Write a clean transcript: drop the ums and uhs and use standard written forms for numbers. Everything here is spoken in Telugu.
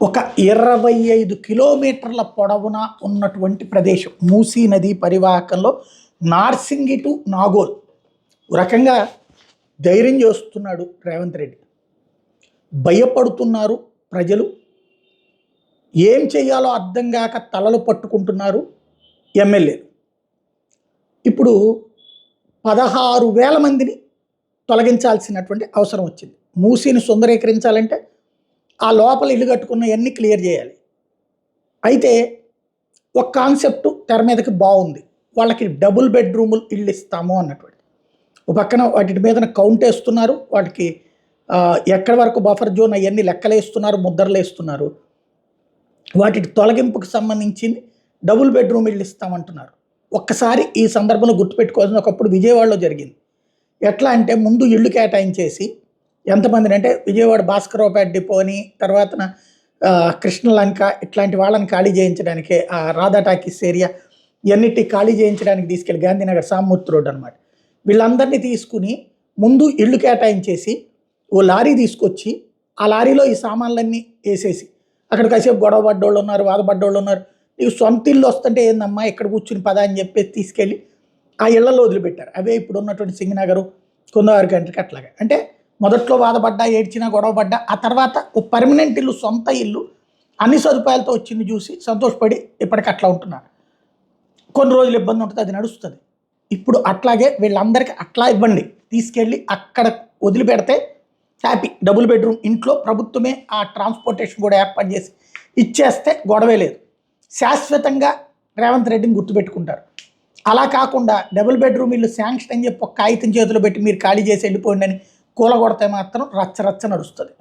ఒక 25 కిలోమీటర్ల పొడవున ఉన్నటువంటి ప్రదేశం మూసీ నది పరివాహకంలో నార్సింగి టు నాగోల్. ఒక రకంగా ధైర్యం చేస్తున్నాడు రేవంత్ రెడ్డి. భయపడుతున్నారు ప్రజలు. ఏం చేయాలో అర్థం కాక తలలు పట్టుకుంటున్నారు ఎమ్మెల్యేలు. ఇప్పుడు 16,000 మందిని తొలగించాల్సినటువంటి అవసరం వచ్చింది. మూసీని సుందరీకరించాలంటే ఆ లోపల ఇల్లు కట్టుకున్నవన్నీ క్లియర్ చేయాలి. అయితే ఒక కాన్సెప్ట్ తెర మీదకి బాగుంది. వాళ్ళకి డబుల్ బెడ్రూములు ఇల్లు ఇస్తాము అన్నటువంటి. ఒక పక్కన వాటి మీద కౌంట్ వేస్తున్నారు. వాటికి ఎక్కడి వరకు బఫర్ జోన్ అవన్నీ లెక్కలేస్తున్నారు, ముద్రలు వేస్తున్నారు. వాటి తొలగింపుకు సంబంధించింది డబుల్ బెడ్రూమ్ ఇల్లు ఇస్తామంటున్నారు. ఒక్కసారి ఈ సందర్భంలో గుర్తుపెట్టుకోవాల్సిన ఒకప్పుడు విజయవాడలో జరిగింది. ఎట్లా అంటే ముందు ఇళ్ళు కేటాయించేసి ఎంతమందిని అంటే విజయవాడ భాస్కరరావుపేట డిపో అని, తర్వాత కృష్ణలంక ఇట్లాంటి వాళ్ళని ఖాళీ చేయించడానికి, రాధా టాకీస్ ఏరియా ఇవన్నిటి ఖాళీ చేయించడానికి తీసుకెళ్ళి గాంధీనగర్ సామూర్తి రోడ్ అనమాట. వీళ్ళందరినీ తీసుకుని ముందు ఇళ్ళు కేటాయించేసి ఓ లారీ తీసుకొచ్చి ఆ లారీలో ఈ సామాన్లన్నీ వేసేసి అక్కడ కాసేపు గొడవ పడ్డోళ్ళు ఉన్నారు, వాదపడ్డోళ్ళు ఉన్నారు. నీకు సొంత ఇల్లు వస్తుంటే ఏందమ్మా ఇక్కడ కూర్చుని పదా అని చెప్పేసి తీసుకెళ్ళి ఆ ఇళ్లలో వదిలిపెట్టారు. అవే ఇప్పుడు ఉన్నటువంటి సింగనగరు, కుందవారి గంటకి అట్లాగా. అంటే మొదట్లో బాధపడ్డా, ఏడ్చినా, గొడవ పడ్డా, ఆ తర్వాత ఓ పర్మనెంట్ ఇల్లు, సొంత ఇల్లు అన్ని సదుపాయాలతో వచ్చింది చూసి సంతోషపడి ఇప్పటికి అట్లా ఉంటున్నారు. కొన్ని రోజులు ఇబ్బంది ఉంటుంది, అది నడుస్తుంది. ఇప్పుడు అట్లాగే వీళ్ళందరికీ అట్లా ఇవ్వండి, తీసుకెళ్ళి అక్కడ వదిలిపెడితే హ్యాపీ. డబుల్ బెడ్రూమ్ ఇంట్లో ప్రభుత్వమే ఆ ట్రాన్స్పోర్టేషన్ కూడా ఏర్పాటు చేసి ఇచ్చేస్తే గొడవే లేదు. శాశ్వతంగా రేవంత్ రెడ్డిని గుర్తుపెట్టుకుంటారు. అలా కాకుండా డబుల్ బెడ్రూమ్ ఇల్లు శాంక్షన్ అని చెప్పి ఒక కాగితం చేతిలో పెట్టి మీరు ఖాళీ చేసి వెళ్ళిపోండి అని కూలగొడితే మాత్రం రచ్చ రచ్చ నడుస్తుంది.